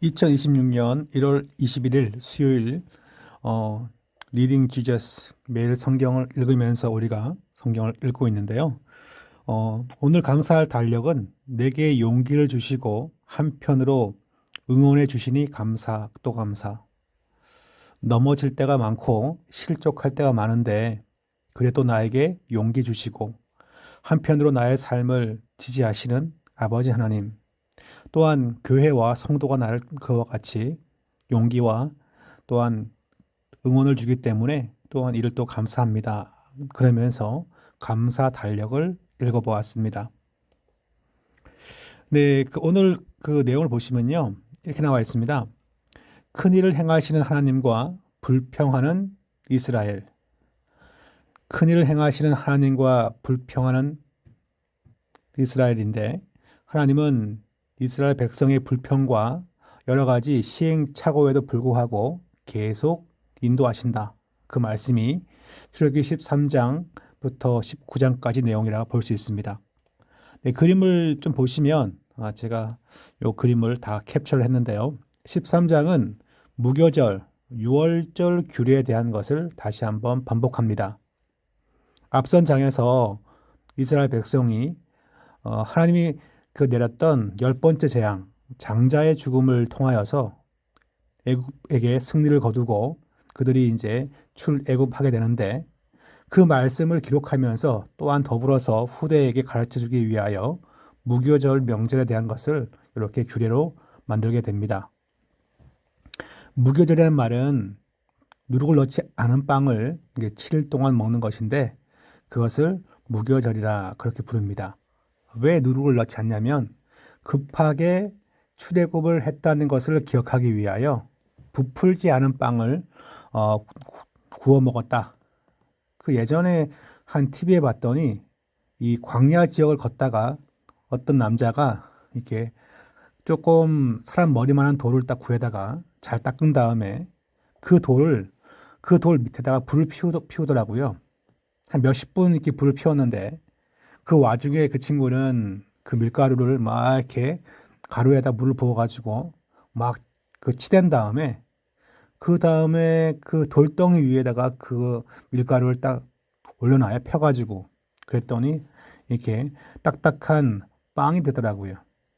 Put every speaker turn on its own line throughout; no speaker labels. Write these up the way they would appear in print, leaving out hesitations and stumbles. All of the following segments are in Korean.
2026년 1월 21일 수요일 어, 리딩 지저스 매일 성경을 읽으면서 우리가 성경을 읽고 있는데요. 오늘 감사할 달력은 내게 용기를 주시고 한편으로 응원해 주시니 감사 또 감사. 넘어질 때가 많고 실족할 때가 많은데 그래도 나에게 용기 주시고 한편으로 나의 삶을 지지하시는 아버지 하나님. 또한 교회와 성도가 나를 그와 같이 용기와 또한 응원을 주기 때문에 또한 이를 또 감사합니다. 그러면서 감사 달력을 읽어보았습니다. 네, 오늘 그 내용을 보시면요. 이렇게 나와 있습니다. 큰 일을 행하시는 하나님과 불평하는 이스라엘. 큰 일을 행하시는 하나님과 불평하는 이스라엘인데 하나님은 이스라엘 백성의 불평과 여러 가지 시행착오에도 불구하고 계속 인도하신다. 그 말씀이 출애굽기 13장부터 19장까지 내용이라 볼 수 있습니다. 네, 그림을 좀 보시면 제가 이 그림을 다 캡처를 했는데요. 13장은 무교절, 유월절 규례에 대한 것을 다시 한번 반복합니다. 앞선 장에서 이스라엘 백성이 하나님이 내렸던 열 번째 재앙, 장자의 죽음을 통하여서 애굽에게 승리를 거두고 그들이 이제 출애굽하게 되는데 그 말씀을 기록하면서 또한 더불어서 후대에게 가르쳐 주기 위하여 무교절 명절에 대한 것을 이렇게 규례로 만들게 됩니다. 무교절이라는 말은 누룩을 넣지 않은 빵을 7일 동안 먹는 것인데 그것을 무교절이라 그렇게 부릅니다. 왜 누룩을 넣지 않냐면 급하게 출애굽을 했다는 것을 기억하기 위하여 부풀지 않은 빵을 구워 먹었다. 그 예전에 한 TV에 봤더니 이 광야 지역을 걷다가 어떤 남자가 이렇게 조금 사람 머리만한 돌을 딱 구해다가 잘 닦은 다음에 그 돌 밑에다가 불을 피우더라고요. 한 몇십 분 이렇게 불을 피웠는데 그 와중에 그 친구는 그 밀가루를 막 이렇게 가루에다 물을 부어가지고 막 그 치댄 다음에 그 다음에 그 돌덩이 위에다가 그 밀가루를 딱 올려놔요. 펴가지고. 그랬더니 이렇게 딱딱한 빵이 되더라고요.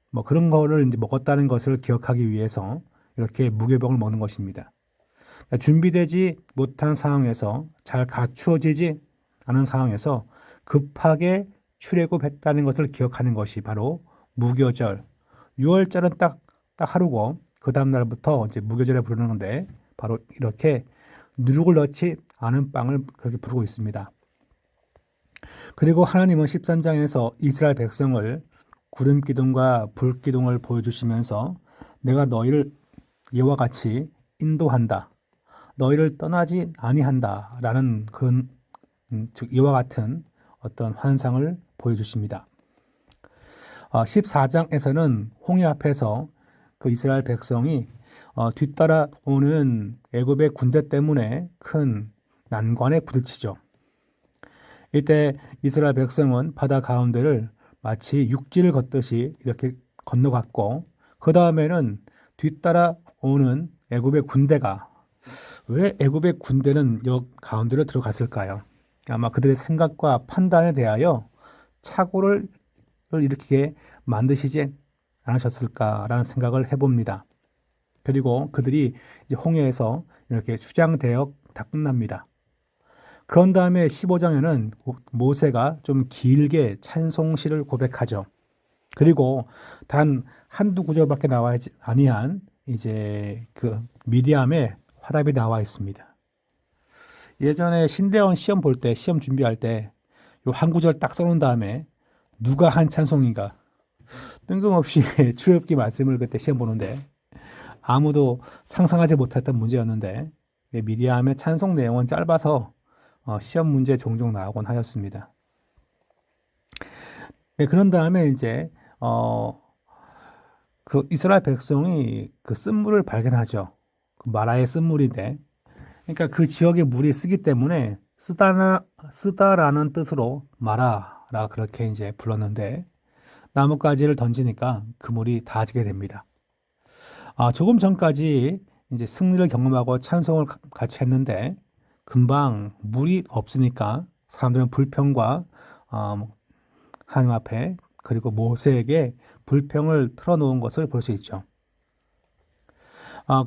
뭐 그런 거를 이제 먹었다는 것을 기억하기 위해서 이렇게 무교병을 먹는 것입니다. 그러니까 준비되지 못한 상황에서 잘 갖추어지지 않은 상황에서 급하게 출애굽했다는 것을 기억하는 것이 바로 무교절. 6월절은 딱 하루고 그 다음 날부터 이제 무교절에 부르는 건데 바로 이렇게 누룩을 넣지 않은 빵을 그렇게 부르고 있습니다. 그리고 하나님은 13장에서 이스라엘 백성을 구름 기둥과 불 기둥을 보여주시면서 내가 너희를 이와 같이 인도한다. 너희를 떠나지 아니한다라는 즉 이와 같은 어떤 환상을 보여주십니다. 14장에서는 홍해 앞에서 그 이스라엘 백성이 뒤따라오는 애굽의 군대 때문에 큰 난관에 부딪히죠. 이때 이스라엘 백성은 바다 가운데를 마치 육지를 걷듯이 이렇게 건너갔고 그 다음에는 뒤따라오는 애굽의 군대가 왜 애굽의 군대는 역 가운데로 들어갔을까요? 아마 그들의 생각과 판단에 대하여 착오를 이렇게 만드시지 않으셨을까라는 생각을 해봅니다. 그리고 그들이 이제 홍해에서 이렇게 수장대역 다 끝납니다. 그런 다음에 15장에는 모세가 좀 길게 찬송시를 고백하죠. 그리고 단 한두 구절밖에 나와 있지 아니한 이제 그 미디암의 화답이 나와 있습니다. 예전에 신대원 시험 볼 때, 시험 준비할 때 요 한 구절 딱 써놓은 다음에 누가 한 찬송인가 뜬금없이 출애굽기 말씀을 그때 시험 보는데 아무도 상상하지 못했던 문제였는데 미리암의 찬송 내용은 짧아서 시험 문제 종종 나오곤 하였습니다. 네, 그런 다음에 이제 그 이스라엘 백성이 그 쓴물을 발견하죠. 그 마라의 쓴물인데, 그러니까 그 지역의 물이 쓰기 때문에 쓰다라는 뜻으로 마라라 그렇게 이제 불렀는데 나뭇가지를 던지니까 그 물이 닿아지게 됩니다. 조금 전까지 이제 승리를 경험하고 찬송을 같이 했는데 금방 물이 없으니까 사람들은 불평과 뭐 하나님 앞에 그리고 모세에게 불평을 털어놓은 것을 볼 수 있죠.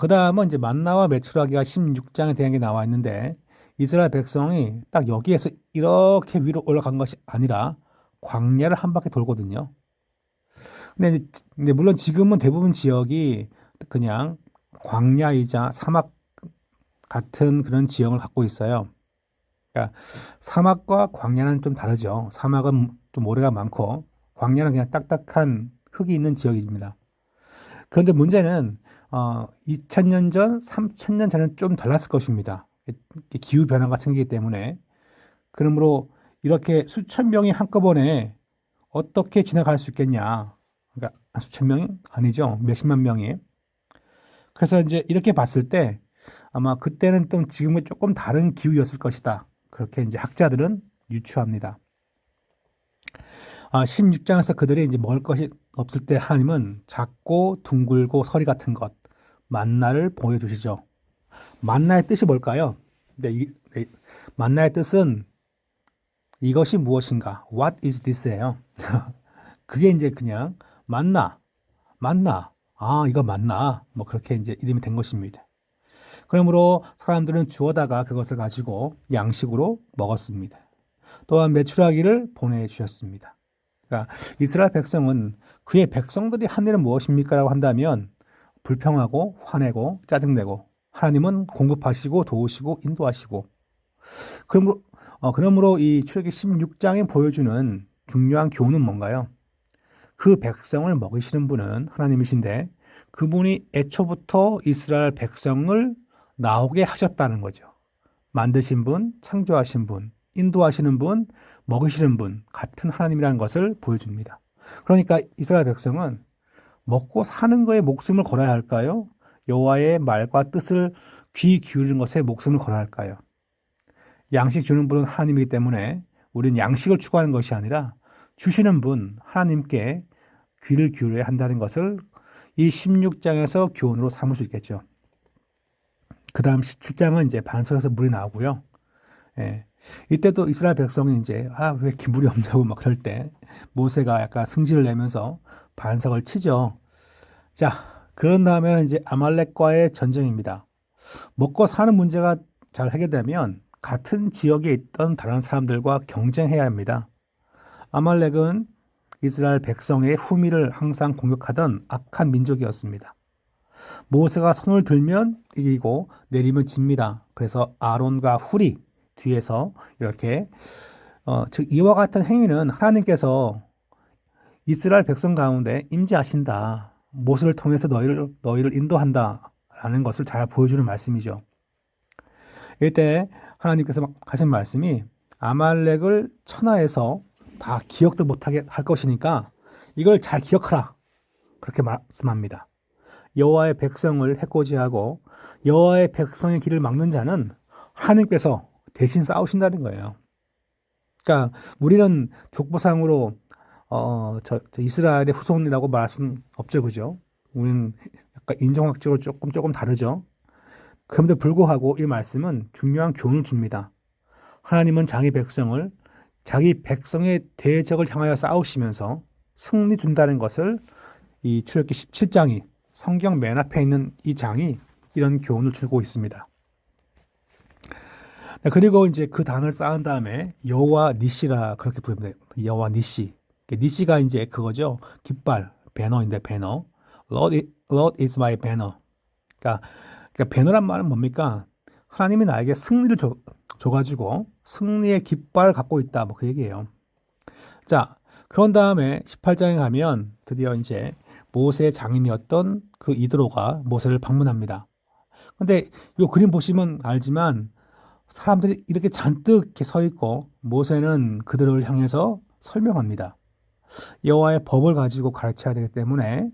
그 다음은 이제 만나와 메추라기가 16장에 대한 게 나와 있는데 이스라엘 백성이 딱 여기에서 이렇게 위로 올라간 것이 아니라 광야를 한 바퀴 돌거든요. 근데 물론 지금은 대부분 지역이 그냥 광야이자 사막 같은 그런 지형을 갖고 있어요. 그러니까 사막과 광야는 좀 다르죠. 사막은 좀 모래가 많고 광야는 그냥 딱딱한 흙이 있는 지역입니다. 그런데 문제는 2000년 전, 3000년 전은 좀 달랐을 것입니다. 기후 변화가 생기기 때문에. 그러므로 이렇게 수천 명이 한꺼번에 어떻게 지나갈 수 있겠냐. 그러니까 수천 명이 아니죠. 몇십만 명이. 그래서 이제 이렇게 봤을 때 아마 그때는 또 지금과 조금 다른 기후였을 것이다. 그렇게 이제 학자들은 유추합니다. 16장에서 그들이 이제 먹을 것이 없을 때 하나님은 작고 둥글고 서리 같은 것, 만나를 보여주시죠. 만나의 뜻이 뭘까요? 만나의 뜻은 이것이 무엇인가? What is this예요. 그게 이제 그냥 만나. 이거 만나. 뭐 그렇게 이제 이름이 된 것입니다. 그러므로 사람들은 주워다가 그것을 가지고 양식으로 먹었습니다. 또한 메추라기를 보내주셨습니다. 그러니까 이스라엘 백성은 그의 백성들이 한 일은 무엇입니까? 라고 한다면 불평하고 화내고 짜증내고 하나님은 공급하시고 도우시고 인도하시고 그러므로 이 출애굽기 16장에 보여주는 중요한 교훈은 뭔가요? 그 백성을 먹이시는 분은 하나님이신데 그분이 애초부터 이스라엘 백성을 나오게 하셨다는 거죠. 만드신 분, 창조하신 분, 인도하시는 분, 먹이시는 분 같은 하나님이라는 것을 보여줍니다. 그러니까 이스라엘 백성은 먹고 사는 거에 목숨을 걸어야 할까요? 여호와의 말과 뜻을 귀 기울이는 것에 목숨을 걸어야 할까요? 양식 주는 분은 하나님이기 때문에 우리는 양식을 추구하는 것이 아니라 주시는 분 하나님께 귀를 기울여야 한다는 것을 이 16장에서 교훈으로 삼을 수 있겠죠. 그 다음 17장은 이제 반석에서 물이 나오고요. 이때도 이스라엘 백성이 이제 왜 이렇게 물이 없냐고 막 그럴 때 모세가 약간 승질을 내면서 반석을 치죠. 자, 그런 다음에는 이제 아말렉과의 전쟁입니다. 먹고 사는 문제가 잘 해결되면 같은 지역에 있던 다른 사람들과 경쟁해야 합니다. 아말렉은 이스라엘 백성의 후미를 항상 공격하던 악한 민족이었습니다. 모세가 손을 들면 이기고 내리면 집니다. 그래서 아론과 훌이 뒤에서 이렇게 즉 이와 같은 행위는 하나님께서 이스라엘 백성 가운데 임재하신다. 모세를 통해서 너희를 인도한다라는 것을 잘 보여주는 말씀이죠. 이때 하나님께서 하신 말씀이 아말렉을 천하에서 다 기억도 못하게 할 것이니까 이걸 잘 기억하라. 그렇게 말씀합니다. 여호와의 백성을 해코지하고 여호와의 백성의 길을 막는 자는 하나님께서 대신 싸우신다는 거예요. 그러니까 우리는 족보상으로 저 이스라엘의 후손이라고 말할 수는 없죠, 그죠? 우리는 약간 인종학적으로 조금 다르죠. 그럼에도 불구하고 이 말씀은 중요한 교훈을 줍니다. 하나님은 자기 백성의 대적을 향하여 싸우시면서 승리 준다는 것을 이 출애굽기 17장이 성경 맨 앞에 있는 이 장이 이런 교훈을 주고 있습니다. 그리고 이제 그 단을 쌓은 다음에 여호와 니시라 그렇게 부릅니다. 여호와 니시. 니시가 이제 그거죠. 깃발, 배너인데 배너. Lord is my banner. 그러니까 배너란 말은 뭡니까? 하나님이 나에게 승리를 줘가지고 승리의 깃발을 갖고 있다. 뭐 그 얘기예요. 자, 그런 다음에 18장에 가면 드디어 이제 모세의 장인이었던 그 이드로가 모세를 방문합니다. 근데 이 그림 보시면 알지만 사람들이 이렇게 잔뜩 이렇게 서 있고 모세는 그들을 향해서 설명합니다. 여호와의 법을 가지고 가르쳐야 되기 때문에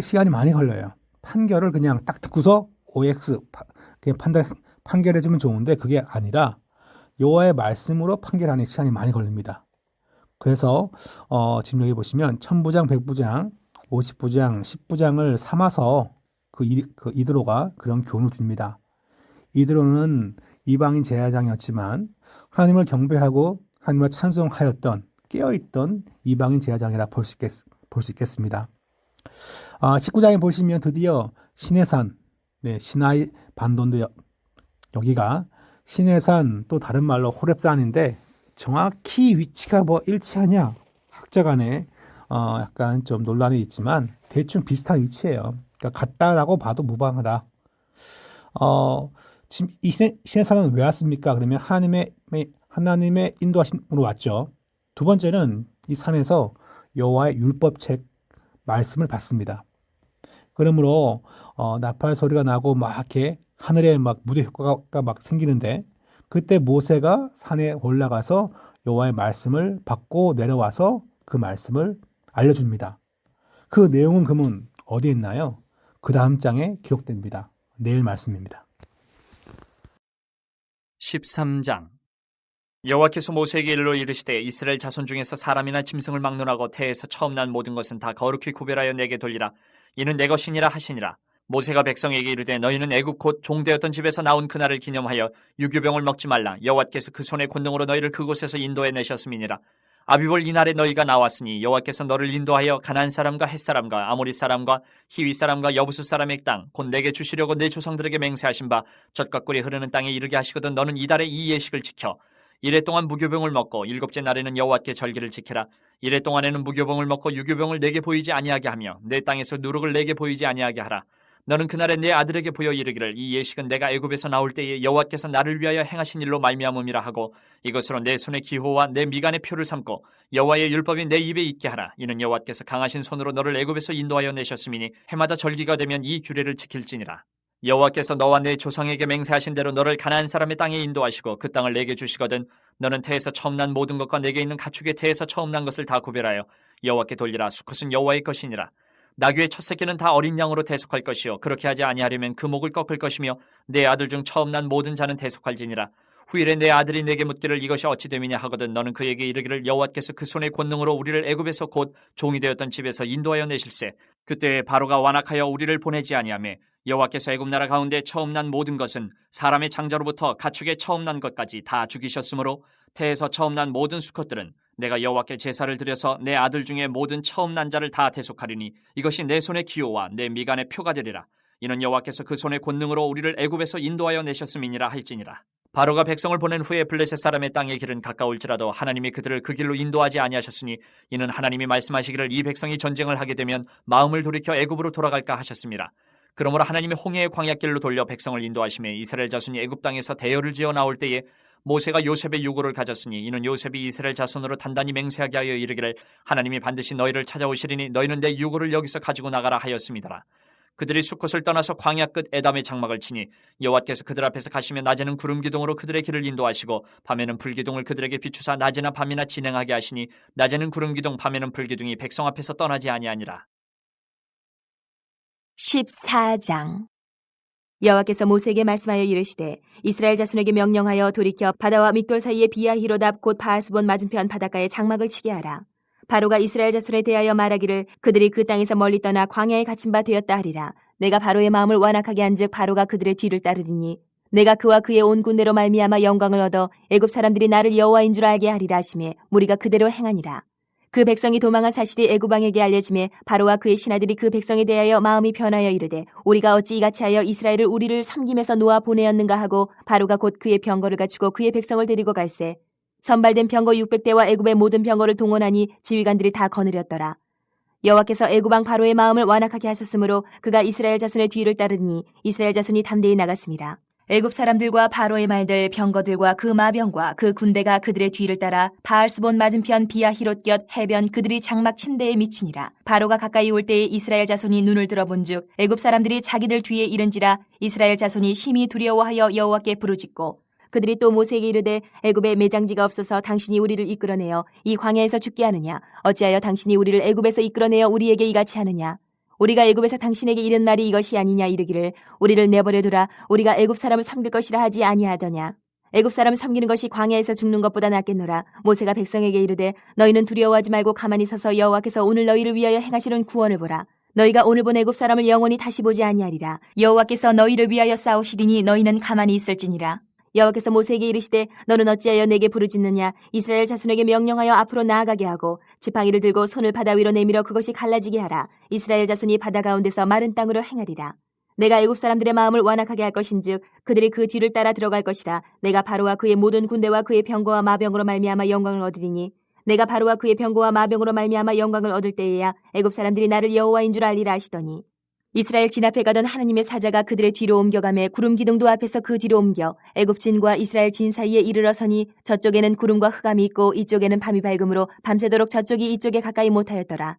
시간이 많이 걸려요. 판결을 그냥 딱 듣고서 OX 그냥 판결해주면 좋은데 그게 아니라 여호와의 말씀으로 판결하는 시간이 많이 걸립니다. 그래서 지금 여기 보시면 천부장, 백부장, 50부장, 10부장을 삼아서 그 이드로가 그런 교훈을 줍니다. 이드로는 이방인 제사장이었지만 하나님을 경배하고 하나님을 찬송하였던 깨어있던 이방인 제사장이라 볼 수 있겠습니다. 19장에 보시면 드디어 시내산, 시나이 반도인데 여기가 시내산 또 다른 말로 호렙산인데 정확히 위치가 일치하냐 학자 간에 약간 좀 논란이 있지만 대충 비슷한 위치예요. 그러니까 같다라고 봐도 무방하다. 지금 이 시내산은 왜 왔습니까? 그러면 하나님의 인도하심으로 왔죠. 두 번째는 이 산에서 여호와의 율법책 말씀을 받습니다. 그러므로 나팔 소리가 나고 막 이렇게 하늘에 막 무대 효과가 막 생기는데 그때 모세가 산에 올라가서 여호와의 말씀을 받고 내려와서 그 말씀을 알려줍니다. 그 내용은 그러면 어디에 있나요? 그 다음 장에 기록됩니다. 내일 말씀입니다.
13장 여호와께서 모세에게 일러 이르시되 이스라엘 자손 중에서 사람이나 짐승을 막론하고 태에서 처음 난 모든 것은 다 거룩히 구별하여 내게 돌리라. 이는 내 것이니라 하시니라. 모세가 백성에게 이르되 너희는 애굽 곧 종되었던 집에서 나온 그날을 기념하여 유교병을 먹지 말라. 여호와께서 그 손의 권능으로 너희를 그곳에서 인도해 내셨음이니라. 아비볼 이날에 너희가 나왔으니 여호와께서 너를 인도하여 가나안 사람과 헷 사람과 아모리 사람과 히위 사람과 여부수 사람의 땅 곧 내게 주시려고 내 조상들에게 맹세하신 바 젖과 꿀이 흐르는 땅에 이르게 하시거든 너는 이달에 이 예식을 지켜 이래 동안 무교병을 먹고 일곱째 날에는 여호와께 절기를 지키라. 이래 동안에는 무교병을 먹고 유교병을 내게 보이지 아니하게 하며 내 땅에서 누룩을 내게 보이지 아니하게 하라. 너는 그날에 내 아들에게 보여 이르기를 이 예식은 내가 애굽에서 나올 때에 여호와께서 나를 위하여 행하신 일로 말미암음이라 하고 이것으로 내 손의 기호와 내 미간의 표를 삼고 여호와의 율법이 내 입에 있게 하라. 이는 여호와께서 강하신 손으로 너를 애굽에서 인도하여 내셨음이니 해마다 절기가 되면 이 규례를 지킬지니라. 여호와께서 너와 내 조상에게 맹세하신 대로 너를 가나안 사람의 땅에 인도하시고 그 땅을 내게 주시거든 너는 태에서 처음 난 모든 것과 내게 있는 가축의 태에서 처음 난 것을 다 구별하여 여호와께 돌리라. 수컷은 여호와의 것이니라. 나귀의 첫 새끼는 다 어린 양으로 대속할 것이요 그렇게 하지 아니하려면 그 목을 꺾을 것이며 내 아들 중 처음 난 모든 자는 대속할지니라. 후일에 내 아들이 내게 묻기를 이것이 어찌 됨이냐 하거든 너는 그에게 이르기를 여호와께서 그 손의 권능으로 우리를 애굽에서 곧 종이 되었던 집에서 인도하여 내실세. 그때 바로가 완악하여 우리를 보내지 아니하매 여호와께서 애굽 나라 가운데 처음 난 모든 것은 사람의 장자로부터 가축의 처음 난 것까지 다 죽이셨으므로 태에서 처음 난 모든 수컷들은 내가 여호와께 제사를 드려서 내 아들 중에 모든 처음 난 자를 다 대속하리니 이것이 내 손의 기호와 내 미간의 표가 되리라. 이는 여호와께서 그 손의 권능으로 우리를 애굽에서 인도하여 내셨음이니라 할지니라. 바로가 백성을 보낸 후에 블레셋 사람의 땅의 길은 가까울지라도 하나님이 그들을 그 길로 인도하지 아니하셨으니 이는 하나님이 말씀하시기를 이 백성이 전쟁을 하게 되면 마음을 돌이켜 애굽으로 돌아갈까 하셨습니다. 그러므로 하나님이 홍해의 광야길로 돌려 백성을 인도하시매 이스라엘 자손이 애굽 땅에서 대열을 지어 나올 때에 모세가 요셉의 유고를 가졌으니 이는 요셉이 이스라엘 자손으로 단단히 맹세하게 하여 이르기를 하나님이 반드시 너희를 찾아오시리니 너희는 내 유고를 여기서 가지고 나가라 하였습니다. 그들이 수컷을 떠나서 광야 끝 에담의 장막을 치니 여호와께서 그들 앞에서 가시며 낮에는 구름 기둥으로 그들의 길을 인도하시고 밤에는 불 기둥을 그들에게 비추사 낮이나 밤이나 진행하게 하시니 낮에는 구름 기둥 밤에는 불 기둥이 백성 앞에서 떠나지 아니하니라.
14장 여호와께서 모세에게 말씀하여 이르시되 이스라엘 자손에게 명령하여 돌이켜 바다와 믹돌 사이에 비아히로답 곧 바알스본 맞은편 바닷가에 장막을 치게 하라. 바로가 이스라엘 자손에 대하여 말하기를 그들이 그 땅에서 멀리 떠나 광야에 갇힌 바 되었다 하리라. 내가 바로의 마음을 완악하게 한즉 바로가 그들의 뒤를 따르리니 내가 그와 그의 온 군대로 말미암아 영광을 얻어 애굽 사람들이 나를 여호와인 줄 알게 하리라 하시매 무리가 그대로 행하니라. 그 백성이 도망한 사실이 애굽 왕에게 알려지매 바로와 그의 신하들이 그 백성에 대하여 마음이 변하여 이르되 우리가 어찌 이같이 하여 이스라엘을 우리를 섬김에서 놓아 보내었는가 하고 바로가 곧 그의 병거를 갖추고 그의 백성을 데리고 갈새 선발된 병거 600대와 애굽의 모든 병거를 동원하니 지휘관들이 다 거느렸더라. 여호와께서 애굽 왕 바로의 마음을 완악하게 하셨으므로 그가 이스라엘 자손의 뒤를 따르니 이스라엘 자손이 담대히 나갔습니다. 애굽 사람들과 바로의 말들 병거들과 그 마병과 그 군대가 그들의 뒤를 따라 바알스본 맞은편 비아히롯 곁 해변 그들이 장막 친 데에 미치니라. 바로가 가까이 올 때에 이스라엘 자손이 눈을 들어본즉 애굽 사람들이 자기들 뒤에 이른지라. 이스라엘 자손이 심히 두려워하여 여호와께 부르짖고 그들이 또 모세에게 이르되 애굽에 매장지가 없어서 당신이 우리를 이끌어내어 이 광야에서 죽게 하느냐. 어찌하여 당신이 우리를 애굽에서 이끌어내어 우리에게 이같이 하느냐. 우리가 애굽에서 당신에게 이른 말이 이것이 아니냐 이르기를 우리를 내버려두라. 우리가 애굽 사람을 섬길 것이라 하지 아니하더냐. 애굽 사람을 섬기는 것이 광야에서 죽는 것보다 낫겠노라. 모세가 백성에게 이르되 너희는 두려워하지 말고 가만히 서서 여호와께서 오늘 너희를 위하여 행하시는 구원을 보라. 너희가 오늘 본 애굽 사람을 영원히 다시 보지 아니하리라. 여호와께서 너희를 위하여 싸우시리니 너희는 가만히 있을지니라. 여호와께서 모세에게 이르시되 너는 어찌하여 내게 부르짖느냐. 이스라엘 자손에게 명령하여 앞으로 나아가게 하고 지팡이를 들고 손을 바다 위로 내밀어 그것이 갈라지게 하라. 이스라엘 자손이 바다 가운데서 마른 땅으로 행하리라. 내가 애굽 사람들의 마음을 완악하게 할 것인즉 그들이 그 뒤를 따라 들어갈 것이라. 내가 바로와 그의 모든 군대와 그의 병거와 마병으로 말미암아 영광을 얻으리니 내가 바로와 그의 병거와 마병으로 말미암아 영광을 얻을 때에야 애굽 사람들이 나를 여호와인 줄 알리라 하시더니 이스라엘 진 앞에 가던 하나님의 사자가 그들의 뒤로 옮겨가매 구름 기둥도 앞에서 그 뒤로 옮겨 애굽 진과 이스라엘 진 사이에 이르러 서니 저쪽에는 구름과 흑암이 있고 이쪽에는 밤이 밝음으로 밤새도록 저쪽이 이쪽에 가까이 못하였더라.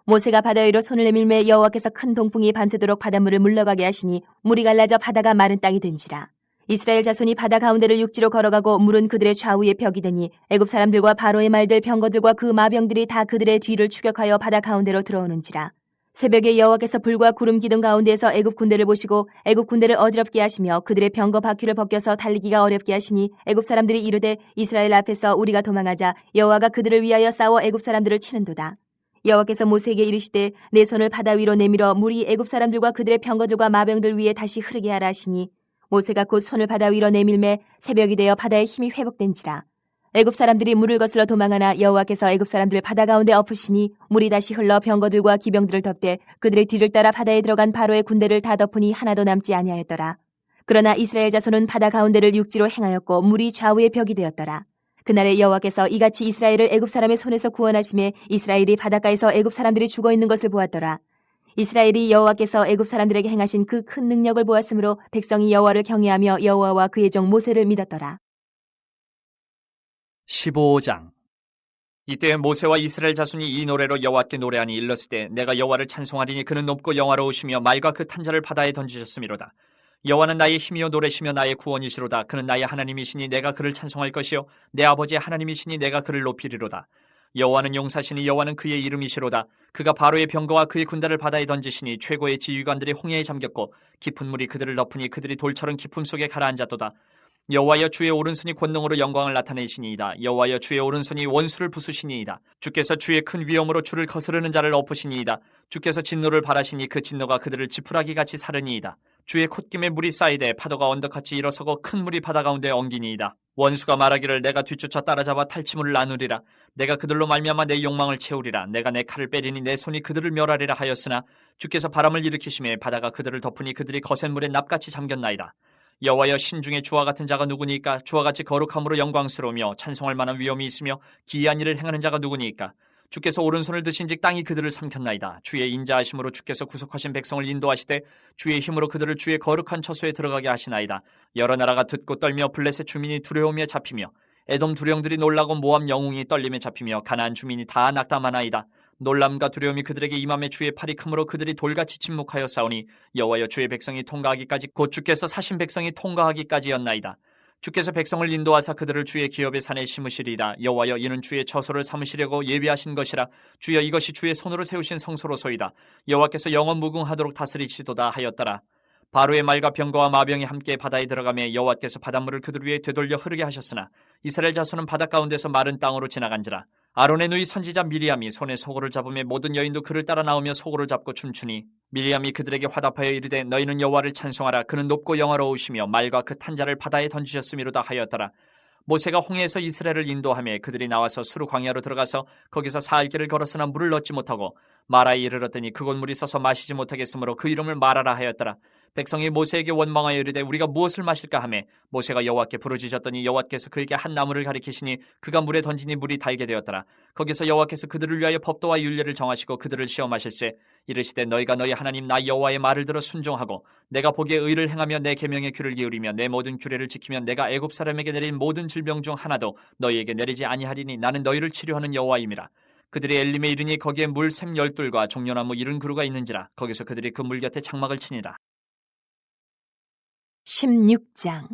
모세가 바다 위로 손을 내밀매 여호와께서 큰 동풍이 밤새도록 바닷물을 물러가게 하시니 물이 갈라져 바다가 마른 땅이 된지라. 이스라엘 자손이 바다 가운데를 육지로 걸어가고 물은 그들의 좌우에 벽이 되니 애굽 사람들과 바로의 말들 병거들과 그 마병들이 다 그들의 뒤를 추격하여 바다 가운데로 들어오는지라. 새벽에 여호와께서 불과 구름 기둥 가운데에서 애굽 군대를 보시고 애굽 군대를 어지럽게 하시며 그들의 병거 바퀴를 벗겨서 달리기가 어렵게 하시니 애굽 사람들이 이르되 이스라엘 앞에서 우리가 도망하자. 여호와가 그들을 위하여 싸워 애굽 사람들을 치는도다. 여호와께서 모세에게 이르시되 내 손을 바다 위로 내밀어 물이 애굽 사람들과 그들의 병거들과 마병들 위에 다시 흐르게 하라 하시니 모세가 곧 손을 바다 위로 내밀매 새벽이 되어 바다의 힘이 회복된지라. 애굽 사람들이 물을 거슬러 도망하나 여호와께서 애굽 사람들을 바다 가운데 엎으시니 물이 다시 흘러 병거들과 기병들을 덮되 그들의 뒤를 따라 바다에 들어간 바로의 군대를 다 덮으니 하나도 남지 아니하였더라. 그러나 이스라엘 자손은 바다 가운데를 육지로 행하였고 물이 좌우의 벽이 되었더라. 그날에 여호와께서 이같이 이스라엘을 애굽 사람의 손에서 구원하심에 이스라엘이 바닷가에서 애굽 사람들이 죽어 있는 것을 보았더라. 이스라엘이 여호와께서 애굽 사람들에게 행하신 그 큰 능력을 보았으므로 백성이 여호와를 경외하며 여호와와 그의 종 모세를 믿었더라.
15장. 이때 모세와 이스라엘 자손이 이 노래로 여호와께 노래하니 일렀으되 내가 여호와를 찬송하리니 그는 높고 영화로우시며 말과 그 탄자를 바다에 던지셨음이로다. 여호와는 나의 힘이요 노래시며 나의 구원이시로다. 그는 나의 하나님이시니 내가 그를 찬송할 것이요 내 아버지의 하나님이시니 내가 그를 높이리로다. 여호와는 용사시니 여호와는 그의 이름이시로다. 그가 바로의 병거와 그의 군대를 바다에 던지시니 최고의 지휘관들이 홍해에 잠겼고 깊은 물이 그들을 덮으니 그들이 돌처럼 깊음 속에 가라앉았도다. 여호와여 주의 오른손이 권능으로 영광을 나타내시니이다. 여호와여 주의 오른손이 원수를 부수시니이다. 주께서 주의 큰 위엄으로 주를 거스르는 자를 엎으시니이다. 주께서 진노를 바라시니 그 진노가 그들을 지푸라기같이 사르니이다. 주의 콧김에 물이 쌓이되 파도가 언덕같이 일어서고 큰 물이 바다 가운데 엉기니이다. 원수가 말하기를 내가 뒤쫓아 따라잡아 탈취물을 나누리라. 내가 그들로 말미암아 내 욕망을 채우리라. 내가 내 칼을 빼리니 내 손이 그들을 멸하리라 하였으나 주께서 바람을 일으키심에 바다가 그들을 덮으니 그들이 거센 물에 납같이 잠겼나이다. 여호와여 신중에 주와 같은 자가 누구니까? 주와 같이 거룩함으로 영광스러우며 찬송할 만한 위엄이 있으며 기이한 일을 행하는 자가 누구니까? 주께서 오른손을 드신즉 땅이 그들을 삼켰나이다. 주의 인자하심으로 주께서 구속하신 백성을 인도하시되 주의 힘으로 그들을 주의 거룩한 처소에 들어가게 하시나이다. 여러 나라가 듣고 떨며 블레셋 주민이 두려움에 잡히며 에돔 두령들이 놀라고 모압 영웅이 떨림에 잡히며 가나안 주민이 다 낙담하나이다. 놀람과 두려움이 그들에게 임함에 주의 팔이 크므로 그들이 돌같이 침묵하여 싸우니 여호와여 주의 백성이 통과하기까지 곧 주께서 사신 백성이 통과하기까지였나이다. 주께서 백성을 인도하사 그들을 주의 기업의 산에 심으시리이다. 여호와여 이는 주의 처소를 삼으시려고 예비하신 것이라. 주여 이것이 주의 손으로 세우신 성소로소이다. 여호와께서 영원 무궁하도록 다스리시도다 하였더라. 바로의 말과 병거와 마병이 함께 바다에 들어가며 여호와께서 바닷물을 그들 위에 되돌려 흐르게 하셨으나 이스라엘 자손은 바다 가운데서 마른 땅으로 지나간지라. 아론의 누이 선지자 미리암이 손에 소고를 잡으며 모든 여인도 그를 따라 나오며 소고를 잡고 춤추니 미리암이 그들에게 화답하여 이르되 너희는 여호와를 찬송하라. 그는 높고 영화로우시며 말과 그 탄자를 바다에 던지셨음이로다 하였더라. 모세가 홍해에서 이스라엘을 인도하며 그들이 나와서 수르 광야로 들어가서 거기서 사흘 길을 걸었으나 물을 얻지 못하고 마라에 이르렀더니 그곳 물이 서서 마시지 못하겠으므로 그 이름을 마라라 하였더라. 백성이 모세에게 원망하여 이르되 우리가 무엇을 마실까 하매 모세가 여호와께 부르짖었더니 여호와께서 그에게 한 나무를 가리키시니 그가 물에 던지니 물이 달게 되었더라. 거기서 여호와께서 그들을 위하여 법도와 율례를 정하시고 그들을 시험하실세 이르시되 너희가 너희 하나님 나 여호와의 말을 들어 순종하고 내가 보기에 의를 행하며 내 계명에 귀를 기울이며 내 모든 규례를 지키면 내가 애굽 사람에게 내린 모든 질병 중 하나도 너희에게 내리지 아니하리니 나는 너희를 치료하는 여호와임이라. 그들이 엘림에 이르니 거기에 물 샘 12돌과 종려나무 70그루가 있는지라. 거기서 그들이 그 물 곁에 장막을 치니라.
16장.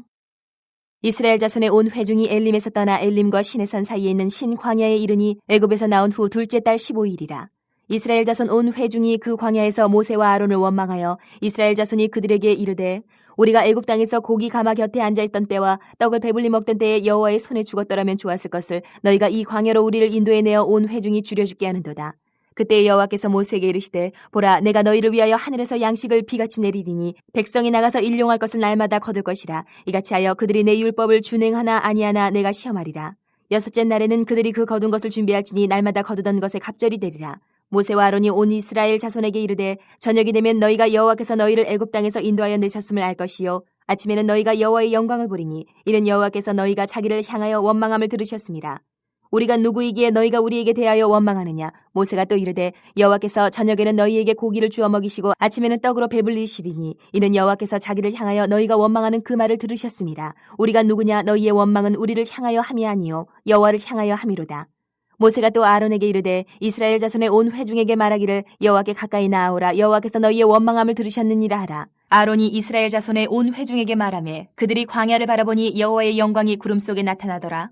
이스라엘 자손의 온 회중이 엘림에서 떠나 엘림과 시내산 사이에 있는 신 광야에 이르니 애굽에서 나온 후 둘째 달 15일이라. 이스라엘 자손 온 회중이 그 광야에서 모세와 아론을 원망하여 이스라엘 자손이 그들에게 이르되 우리가 애굽 땅에서 고기 가마 곁에 앉아있던 때와 떡을 배불리 먹던 때에 여호와의 손에 죽었더라면 좋았을 것을 너희가 이 광야로 우리를 인도해내어 온 회중이 줄여죽게 하는도다. 그때 여호와께서 모세에게 이르시되 보라 내가 너희를 위하여 하늘에서 양식을 비같이 내리리니 백성이 나가서 일용할 것을 날마다 거둘 것이라. 이같이 하여 그들이 내 율법을 준행하나 아니하나 내가 시험하리라. 여섯째 날에는 그들이 그 거둔 것을 준비할지니 날마다 거두던 것에 갑절이 되리라. 모세와 아론이 온 이스라엘 자손에게 이르되 저녁이 되면 너희가 여호와께서 너희를 애굽 땅에서 인도하여 내셨음을 알 것이요 아침에는 너희가 여호와의 영광을 보리니 이는 여호와께서 너희가 자기를 향하여 원망함을 들으셨습니다. 우리가 누구이기에 너희가 우리에게 대하여 원망하느냐. 모세가 또 이르되 여호와께서 저녁에는 너희에게 고기를 주어 먹이시고 아침에는 떡으로 배불리시리니 이는 여호와께서 자기를 향하여 너희가 원망하는 그 말을 들으셨습니다. 우리가 누구냐. 너희의 원망은 우리를 향하여 함이 아니요 여호와를 향하여 함이로다. 모세가 또 아론에게 이르되 이스라엘 자손의 온 회중에게 말하기를 여호와께 가까이 나아오라. 여호와께서 너희의 원망함을 들으셨느니라 하라. 아론이 이스라엘 자손의 온 회중에게 말하매 그들이 광야를 바라보니 여호와의 영광이 구름 속에 나타나더라.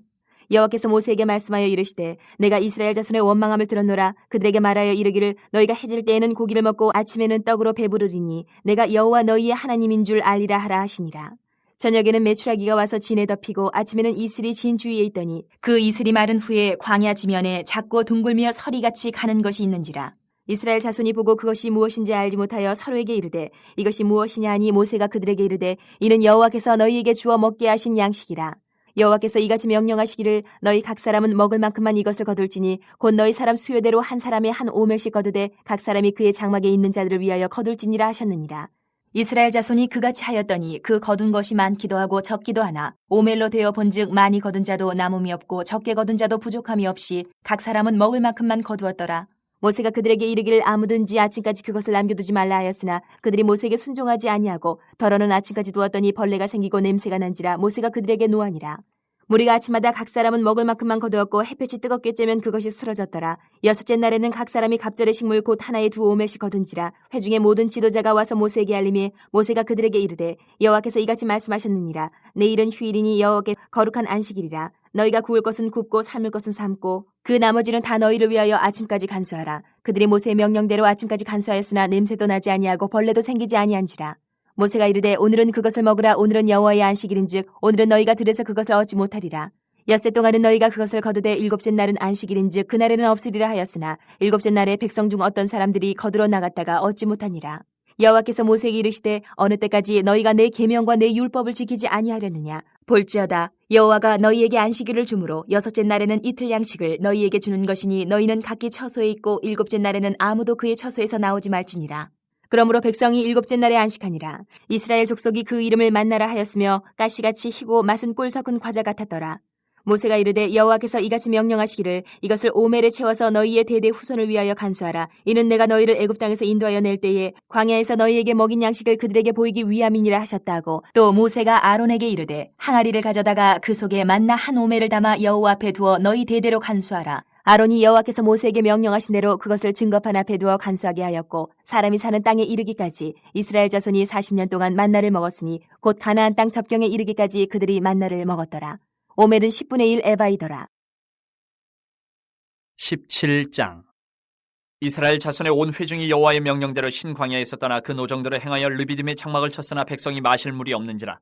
여호와께서 모세에게 말씀하여 이르시되 내가 이스라엘 자손의 원망함을 들었노라. 그들에게 말하여 이르기를 너희가 해질 때에는 고기를 먹고 아침에는 떡으로 배부르리니 내가 여호와 너희의 하나님인 줄 알리라 하라 하시니라. 저녁에는 메추라기가 와서 진에 덮이고 아침에는 이슬이 진 주위에 있더니 그 이슬이 마른 후에 광야 지면에 작고 둥글며 서리같이 가는 것이 있는지라. 이스라엘 자손이 보고 그것이 무엇인지 알지 못하여 서로에게 이르되 이것이 무엇이냐 하니 모세가 그들에게 이르되 이는 여호와께서 너희에게 주어 먹게 하신 양식이라. 여호와께서 이같이 명령하시기를 너희 각 사람은 먹을 만큼만 이것을 거둘지니 곧 너희 사람 수요대로 한 사람에 한 오멜씩 거두되 각 사람이 그의 장막에 있는 자들을 위하여 거둘지니라 하셨느니라. 이스라엘 자손이 그같이 하였더니 그 거둔 것이 많기도 하고 적기도 하나 오멜로 되어 본즉 많이 거둔 자도 남음이 없고 적게 거둔 자도 부족함이 없이 각 사람은 먹을 만큼만 거두었더라. 모세가 그들에게 이르기를 아무든지 아침까지 그것을 남겨두지 말라 하였으나 그들이 모세에게 순종하지 아니하고 덜어는 아침까지 두었더니 벌레가 생기고 냄새가 난지라. 모세가 그들에게 노하니라. 무리가 아침마다 각 사람은 먹을 만큼만 거두었고 햇볕이 뜨겁게 쬐면 그것이 쓰러졌더라. 여섯째 날에는 각 사람이 갑절의 식물 곧 하나에 두 오멜씩 거둔지라. 회중의 모든 지도자가 와서 모세에게 알림해 모세가 그들에게 이르되 여호와께서 이같이 말씀하셨느니라. 내일은 휴일이니 여호와께 거룩한 안식일이라. 너희가 구울 것은 굽고 삶을 것은 삶고 그 나머지는 다 너희를 위하여 아침까지 간수하라. 그들이 모세의 명령대로 아침까지 간수하였으나 냄새도 나지 아니하고 벌레도 생기지 아니한지라. 모세가 이르되 오늘은 그것을 먹으라. 오늘은 여호와의 안식일인즉 오늘은 너희가 들에서 그것을 얻지 못하리라. 엿새 동안은 너희가 그것을 거두되 일곱째 날은 안식일인즉 그날에는 없으리라 하였으나 일곱째 날에 백성 중 어떤 사람들이 거두러 나갔다가 얻지 못하니라. 여호와께서 모세에게 이르시되 어느 때까지 너희가 내 계명과 내 율법을 지키지 아니하려느냐. 볼지어다 여호와가 너희에게 안식일을 주므로 여섯째 날에는 이틀 양식을 너희에게 주는 것이니 너희는 각기 처소에 있고 일곱째 날에는 아무도 그의 처소에서 나오지 말지니라. 그러므로 백성이 일곱째 날에 안식하니라. 이스라엘 족속이 그 이름을 만나라 하였으며 가시같이 희고 맛은 꿀 섞은 과자 같았더라. 모세가 이르되 여호와께서 이같이 명령하시기를 이것을 오멜에 채워서 너희의 대대 후손을 위하여 간수하라. 이는 내가 너희를 애굽 땅에서 인도하여 낼 때에 광야에서 너희에게 먹인 양식을 그들에게 보이기 위함이니라 하셨다 하고 또 모세가 아론에게 이르되 항아리를 가져다가 그 속에 만나 한 오멜을 담아 여호와 앞에 두어 너희 대대로 간수하라. 아론이 여호와께서 모세에게 명령하신 대로 그것을 증거판 앞에 두어 간수하게 하였고 사람이 사는 땅에 이르기까지 이스라엘 자손이 40년 동안 만나를 먹었으니 곧 가나안 땅 접경에 이르기까지 그들이 만나를 먹었더라. 오멜은 10분의 1 에바이더라.
17장 이스라엘 자손의 온 회중이 여호와의 명령대로 신광야에서 떠나 그 노정대로 행하여 르비딤의 장막을 쳤으나 백성이 마실 물이 없는지라.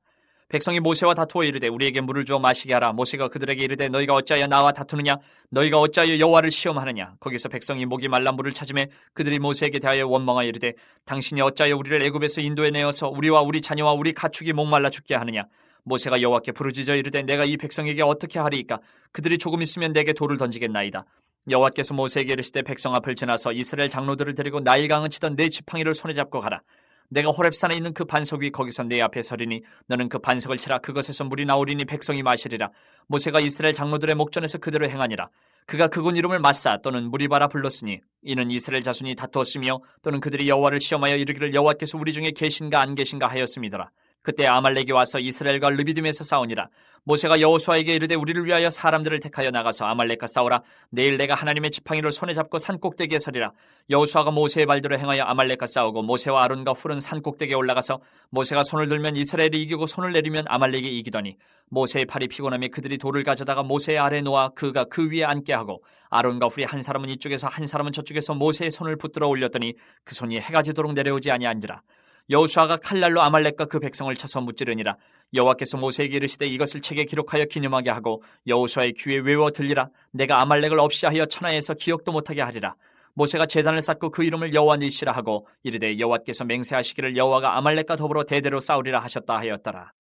백성이 모세와 다투어 이르되 우리에게 물을 주어 마시게 하라. 모세가 그들에게 이르되 너희가 어찌하여 나와 다투느냐. 너희가 어찌하여 여호와를 시험하느냐. 거기서 백성이 목이 말라 물을 찾으매 그들이 모세에게 대하여 원망하여 이르되 당신이 어찌하여 우리를 애굽에서 인도해 내어서 우리와 우리 자녀와 우리 가축이 목말라 죽게 하느냐. 모세가 여호와께 부르짖어 이르되 내가 이 백성에게 어떻게 하리이까. 그들이 조금 있으면 내게 돌을 던지겠나이다. 여호와께서 모세에게 이르시되 백성 앞을 지나서 이스라엘 장로들을 데리고 나일강을 치던 네 지팡이를 손에 잡고 가라. 내가 호렙산에 있는 그 반석 위 거기서 네 앞에 서리니 너는 그 반석을 치라. 그것에서 물이 나오리니 백성이 마시리라. 모세가 이스라엘 장로들의 목전에서 그대로 행하니라. 그가 그곳 이름을 마사 또는 무리바라 불렀으니 이는 이스라엘 자손이 다투었으며 또는 그들이 여호와를 시험하여 이르기를 여호와께서 우리 중에 계신가 안 계신가 하였음이더라. 그때 아말렉이 와서 이스라엘과 르비딤에서 싸우니라. 모세가 여호수아에게 이르되 우리를 위하여 사람들을 택하여 나가서 아말렉과 싸우라. 내일 내가 하나님의 지팡이를 손에 잡고 산꼭대기에 서리라. 여호수아가 모세의 말대로 행하여 아말렉과 싸우고 모세와 아론과 훌은 산꼭대기에 올라가서 모세가 손을 들면 이스라엘이 이기고 손을 내리면 아말렉이 이기더니 모세의 팔이 피곤하며 그들이 돌을 가져다가 모세의 아래 놓아 그가 그 위에 앉게 하고 아론과 훌이 한 사람은 이쪽에서 한 사람은 저쪽에서 모세의 손을 붙들어 올렸더니 그 손이 해가 지도록 내려오지 아니한지라. 여호수아가 칼날로 아말렉과 그 백성을 쳐서 무찌르니라. 여호와께서 모세에게 이르시되 이것을 책에 기록하여 기념하게 하고 여호수아의 귀에 외워 들리라. 내가 아말렉을 없이 하여 천하에서 기억도 못하게 하리라. 모세가 제단을 쌓고 그 이름을 여호와 니시라 하고 이르되 여호와께서 맹세하시기를 여호와가 아말렉과 더불어 대대로 싸우리라 하셨다 하였더라.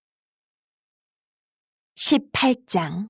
18장.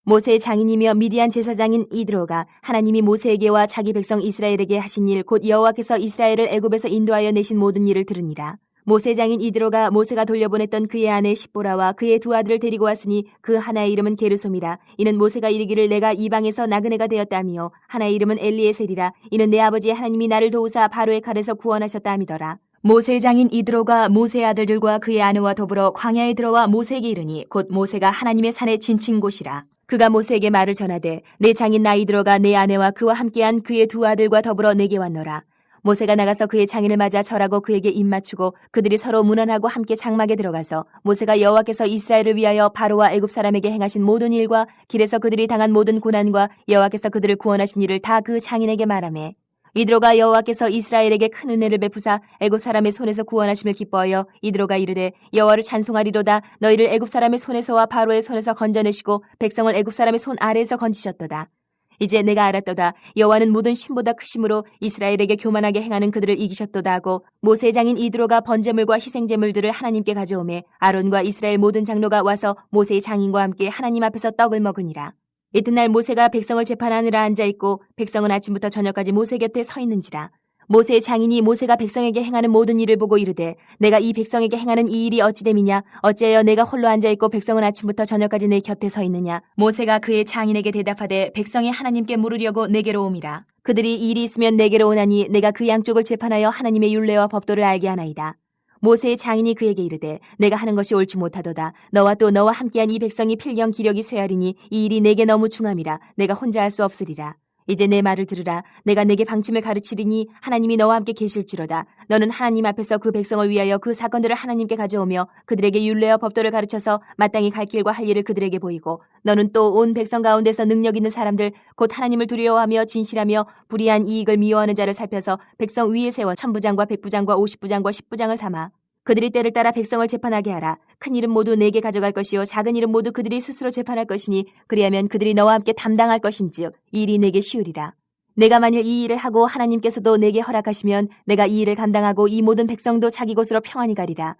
모세의 장인이며 미디안 제사장인 이드로가 하나님이 모세에게와 자기 백성 이스라엘에게 하신 일 곧 여호와께서 이스라엘을 애굽에서 인도하여 내신 모든 일을 들으니라. 모세 장인 이드로가 모세가 돌려보냈던 그의 아내 십보라와 그의 두 아들을 데리고 왔으니 그 하나의 이름은 게르솜이라. 이는 모세가 이르기를 내가 이방에서 나그네가 되었다며 하나의 이름은 엘리에셀이라. 이는 내 아버지 하나님이 나를 도우사 바로의 칼에서 구원하셨다 함이더라. 모세 장인 이드로가 모세의 아들들과 그의 아내와 더불어 광야에 들어와 모세에게 이르니 곧 모세가 하나님의 산에 진친 곳이라. 그가 모세에게 말을 전하되 내 장인 나 이드로가 내 아내와 그와 함께한 그의 두 아들과 더불어 내게 왔노라. 모세가 나가서 그의 장인을 맞아 절하고 그에게 입맞추고 그들이 서로 문안하고 함께 장막에 들어가서 모세가 여호와께서 이스라엘을 위하여 바로와 애굽 사람에게 행하신 모든 일과 길에서 그들이 당한 모든 고난과 여호와께서 그들을 구원하신 일을 다 그 장인에게 말하매 이드로가 여호와께서 이스라엘에게 큰 은혜를 베푸사 애굽 사람의 손에서 구원하심을 기뻐하여 이드로가 이르되 여호와를 찬송하리로다. 너희를 애굽 사람의 손에서와 바로의 손에서 건져내시고 백성을 애굽 사람의 손 아래에서 건지셨도다. 이제 내가 알았도다. 여호와는 모든 신보다 크심으로 이스라엘에게 교만하게 행하는 그들을 이기셨도다 하고 모세 장인 이드로가 번제물과 희생제물들을 하나님께 가져오매 아론과 이스라엘 모든 장로가 와서 모세의 장인과 함께 하나님 앞에서 떡을 먹으니라. 이튿날 모세가 백성을 재판하느라 앉아있고 백성은 아침부터 저녁까지 모세 곁에 서 있는지라. 모세의 장인이 모세가 백성에게 행하는 모든 일을 보고 이르되 내가 이 백성에게 행하는 이 일이 어찌 됨이냐. 어찌하여 내가 홀로 앉아있고 백성은 아침부터 저녁까지 내 곁에 서 있느냐. 모세가 그의 장인에게 대답하되 백성이 하나님께 물으려고 내게로 옴이라. 그들이 이 일이 있으면 내게로 오나니 내가 그 양쪽을 재판하여 하나님의 율례와 법도를 알게 하나이다. 모세의 장인이 그에게 이르되 내가 하는 것이 옳지 못하도다. 너와 또 너와 함께한 이 백성이 필경 기력이 쇠하리니 이 일이 내게 너무 중함이라. 내가 혼자 할 수 없으리라. 이제 내 말을 들으라. 내가 내게 방침을 가르치리니 하나님이 너와 함께 계실지로다. 너는 하나님 앞에서 그 백성을 위하여 그 사건들을 하나님께 가져오며 그들에게 율례와 법도를 가르쳐서 마땅히 갈 길과 할 일을 그들에게 보이고 너는 또 온 백성 가운데서 능력 있는 사람들 곧 하나님을 두려워하며 진실하며 불의한 이익을 미워하는 자를 살펴서 백성 위에 세워 천부장과 백부장과 50부장과 10부장을 삼아 그들이 때를 따라 백성을 재판하게 하라. 큰 일은 모두 내게 가져갈 것이요 작은 일은 모두 그들이 스스로 재판할 것이니 그리하면 그들이 너와 함께 담당할 것인즉 이 일이 내게 쉬우리라. 내가 만일 이 일을 하고 하나님께서도 내게 허락하시면 내가 이 일을 감당하고 이 모든 백성도 자기 곳으로 평안히 가리라.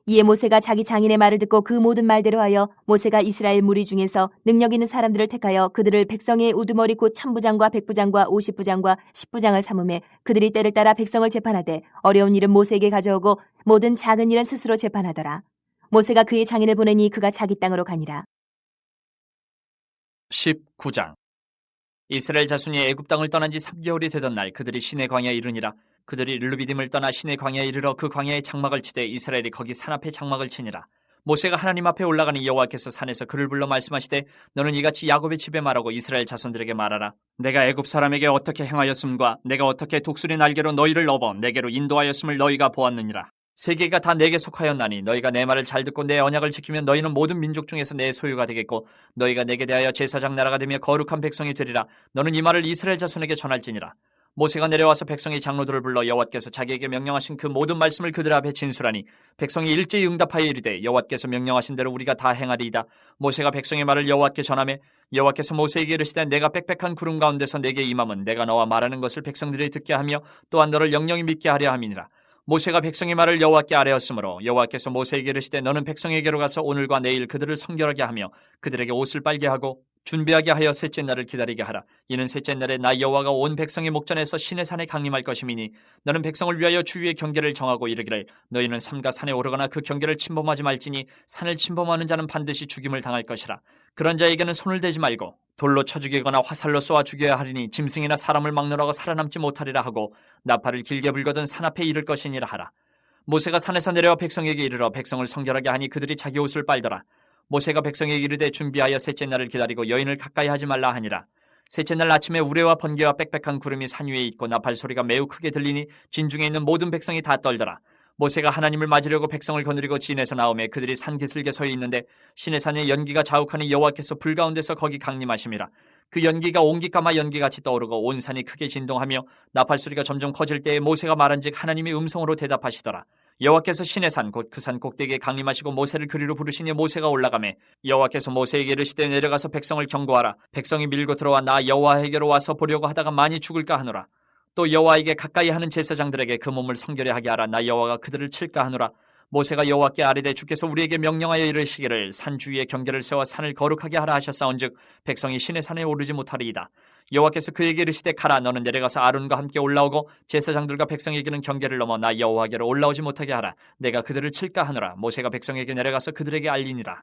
이에 모세가 자기 장인의 말을 듣고 그 모든 말대로 하여 모세가 이스라엘 무리 중에서 능력 있는 사람들을 택하여 그들을 백성의 우두머리 곧 천부장과 백부장과 50부장과 10부장을 삼음해 그들이 때를 따라 백성을 재판하되 어려운 일은 모세에게 가져오고 모든 작은 일은 스스로 재판하더라. 모세가 그의 장인을 보내니 그가 자기 땅으로 가니라.
19장. 이스라엘 자손이 애굽 땅을 떠난 지 3개월이 되던 날 그들이 시내 광야에 이르니라. 그들이 르비딤을 떠나 시내 광야에 이르러 그 광야에 장막을 치되 이스라엘이 거기 산 앞에 장막을 치니라. 모세가 하나님 앞에 올라가니 여호와께서 산에서 그를 불러 말씀하시되 너는 이같이 야곱의 집에 말하고 이스라엘 자손들에게 말하라. 내가 애굽 사람에게 어떻게 행하였음과 내가 어떻게 독수리 날개로 너희를 업어 내게로 인도하였음을 너희가 보았느니라. 세계가 다 내게 속하였나니 너희가 내 말을 잘 듣고 내 언약을 지키면 너희는 모든 민족 중에서 내 소유가 되겠고 너희가 내게 대하여 제사장 나라가 되며 거룩한 백성이 되리라. 너는 이 말을 이스라엘 자손에게 전할지니라. 모세가 내려와서 백성의 장로들을 불러 여호와께서 자기에게 명령하신 그 모든 말씀을 그들 앞에 진술하니 백성이 일제히 응답하여 이르되 여호와께서 명령하신 대로 우리가 다 행하리이다. 모세가 백성의 말을 여호와께 전하매 여호와께서 모세에게 이르시되 내가 빽빽한 구름 가운데서 내게 임함은 내가 너와 말하는 것을 백성들이 듣게 하며 또한 너를 영영히 믿게 하려 함이니라. 모세가 백성의 말을 여호와께 아뢰었으므로 여호와께서 모세에게 이르시되 너는 백성에게로 가서 오늘과 내일 그들을 성결하게 하며 그들에게 옷을 빨게 하고 준비하게 하여 셋째 날을 기다리게 하라. 이는 셋째 날에 나 여호와가 온 백성의 목전에서 시내산에 강림할 것임이니 너는 백성을 위하여 주위의 경계를 정하고 이르기를 너희는 삼가 산에 오르거나 그 경계를 침범하지 말지니 산을 침범하는 자는 반드시 죽임을 당할 것이라. 그런 자에게는 손을 대지 말고 돌로 쳐 죽이거나 화살로 쏘아 죽여야 하리니 짐승이나 사람을 막느라고 살아남지 못하리라 하고 나팔을 길게 불거든 산 앞에 이를 것이니라 하라. 모세가 산에서 내려와 백성에게 이르러 백성을 성결하게 하니 그들이 자기 옷을 빨더라. 모세가 백성에게 이르되 준비하여 셋째 날을 기다리고 여인을 가까이 하지 말라 하니라. 셋째 날 아침에 우레와 번개와 빽빽한 구름이 산 위에 있고 나팔 소리가 매우 크게 들리니 진중에 있는 모든 백성이 다 떨더라. 모세가 하나님을 맞으려고 백성을 거느리고 진에서 나오매 그들이 산 기슭에 서 있는데 시내산에 연기가 자욱하니 여호와께서 불 가운데서 거기 강림하심이라. 그 연기가 옹기까마 연기같이 떠오르고 온 산이 크게 진동하며 나팔 소리가 점점 커질 때에 모세가 말한즉 하나님의 음성으로 대답하시더라. 여호와께서 시내산 곧 그 산 꼭대기에 강림하시고 모세를 그리로 부르시니 모세가 올라가매 여호와께서 모세에게 이르시되 내려가서 백성을 경고하라. 백성이 밀고 들어와 나 여호와에게로 와서 보려고 하다가 많이 죽을까 하노라. 또 여호와에게 가까이 하는 제사장들에게 그 몸을 성결히 하게 하라. 나 여호와가 그들을 칠까 하노라. 모세가 여호와께 아뢰되 주께서 우리에게 명령하여 이르시기를 산 주위에 경계를 세워 산을 거룩하게 하라 하셨사온즉 백성이 신의 산에 오르지 못하리이다. 여호와께서 그에게 이르시되 가라. 너는 내려가서 아론과 함께 올라오고 제사장들과 백성에게는 경계를 넘어 나 여호와께로 올라오지 못하게 하라. 내가 그들을 칠까 하노라. 모세가 백성에게 내려가서 그들에게 알리니라.